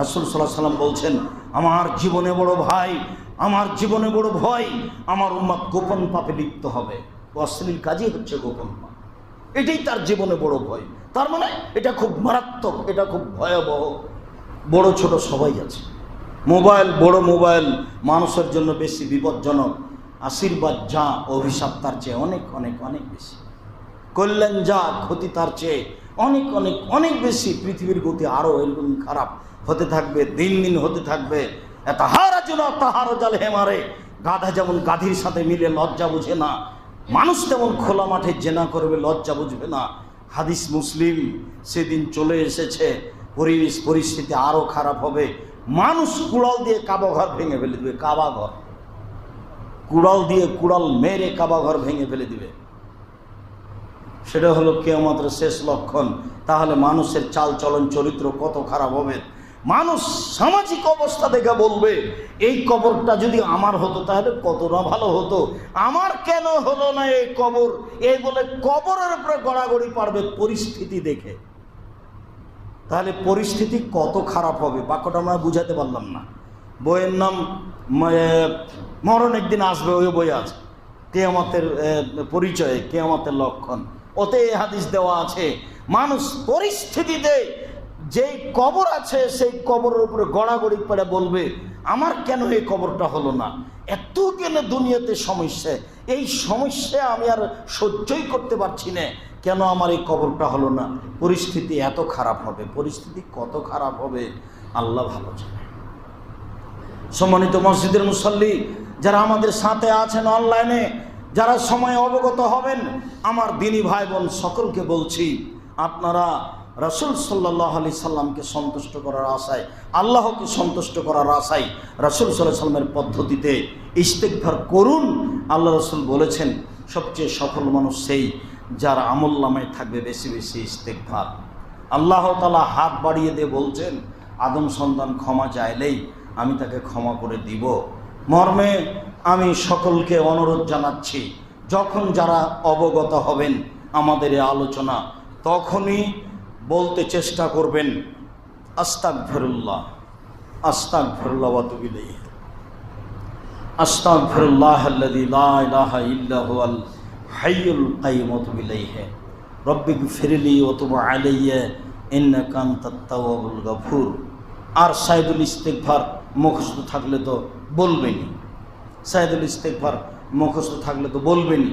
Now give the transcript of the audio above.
রাসূল সাল্লাল্লাহু আলাইহি সাল্লাম বলছেন, আমার জীবনে বড় ভাই, আমার জীবনে বড় ভয়, আমার উম্মত গোপন পাপে লিপ্ত হবে। অশ্লীল কাজই হচ্ছে গোপন পাপ, এটাই তার জীবনে বড় ভয়। তার মানে এটা খুব মারাত্মক, এটা খুব ভয়াবহ। বড় ছোট সবাই আছে। মোবাইল, বড় মোবাইল মানুষের জন্য বেশি বিপজ্জনক। আশীর্বাদ যা, অভিশাপ তার চেয়ে অনেক অনেক অনেক বেশি। কল্যাণ যা, ক্ষতি তার চেয়ে অনেক অনেক অনেক বেশি। পৃথিবীর গতি আরও এরকম খারাপ হতে থাকবে, দিন দিন হতে থাকবে। তাহারা যেন তাহারও জাল হেমারে, গাধা যেমন গাধীর সাথে মিলে লজ্জা বুঝে না, মানুষ তেমন খোলা মাঠে জেনা করবে, লজ্জা বুঝবে না। হাদিস মুসলিম, সেদিন চলে এসেছে, পরিস্থিতি আরও খারাপ হবে। মানুষ কুড়াল দিয়ে কাবা ঘর ভেঙে ফেলে দিবে। কাবা ঘর কুড়াল দিয়ে, কুড়াল মেরে কাবা ঘর ভেঙে ফেলে দিবে। সেটা হলো কিয়ামতের শেষ লক্ষণ। তাহলে মানুষের চাল চলন চরিত্র কত খারাপ হবে। মানুষ সামাজিক অবস্থা দেখে বলবে, এই কবরটা যদি আমার হতো তাহলে কতটা ভালো হতো, আমার কেন হলো না এই কবর, এই বলে কবরের উপরে গড়াগড়ি পারবে পরিস্থিতি দেখে। তাহলে পরিস্থিতি কত খারাপ হবে, বাক্যটা আমরা বুঝাতে পারলাম না। বইয়ের নাম মরণ একদিন আসবে, ওই বই আছে কিয়ামতের পরিচয়, কিয়ামতের লক্ষণ। ওতে এই হাদিস দেওয়া আছে, মানুষ পরিস্থিতিতে যেই কবর আছে সেই কবরের উপরে গড়াগড়ি পড়ে বলবে, আমার কেন এই কবরটা হলো না, এত কেন দুনিয়াতে সমস্যা, এই সমস্যা আমি আর সহ্যই করতে পারছি না, কেন আমার এই কবরটা হলো না। পরিস্থিতি এত খারাপ হবে, পরিস্থিতি কত খারাপ হবে আল্লাহ ভালো জানে। সম্মানিত মসজিদের মুসল্লি যারা আমাদের সাথে আছেন অনলাইনে, যারা সময় অবগত হবেন, আমার দিনী ভাই বোন সকলকে বলছি, আপনারা রাসূল সাল্লাল্লাহু আলাইহি সাল্লামকে সন্তুষ্ট করার আশায়, আল্লাহকে সন্তুষ্ট করার আশায় রাসূল সাল্লাল্লাহু আলাইহি সাল্লামের পদ্ধতিতে ইস্তেগফার করুন। আল্লাহ রাসূল বলেছেন, সবচেয়ে সফল মানুষ সেই যার আমলনামায় থাকবে বেশি বেশি ইস্তেগফার। আল্লাহ তাআলা হাত বাড়িয়ে দিয়ে বলছেন, আদম সন্তান ক্ষমা চাইলেই আমি তাকে ক্ষমা করে দিব। মর্মে আমি সকলকে অনুরোধ জানাচ্ছি, যখন যারা অবগত হবেন আমাদের এই আলোচনা, তখনই বলতে চেষ্টা করবেন, আস্তাগফিরুল্লাহ, আস্তাগফিরুল্লাহ ওয়া আতুবু ইলাইহি, আস্তাগফিরুল্লাহাল্লাযী লা ইলাহা ইল্লা হুয়াল হাইয়ুল কাইয়্যুম ওয়া আতুবু ইলাইহি, রব্বিগফিরলি ওয়া তুব আলাইয়া ইন্নাকা আনতাত তাওয়াবুল গফুর। আর সাইদুল ইস্তেগফার মুখস্থ থাকলে তো বলবেনই, সাইদুল ইস্তেগফার মুখস্থ থাকলে তো বলবেনই।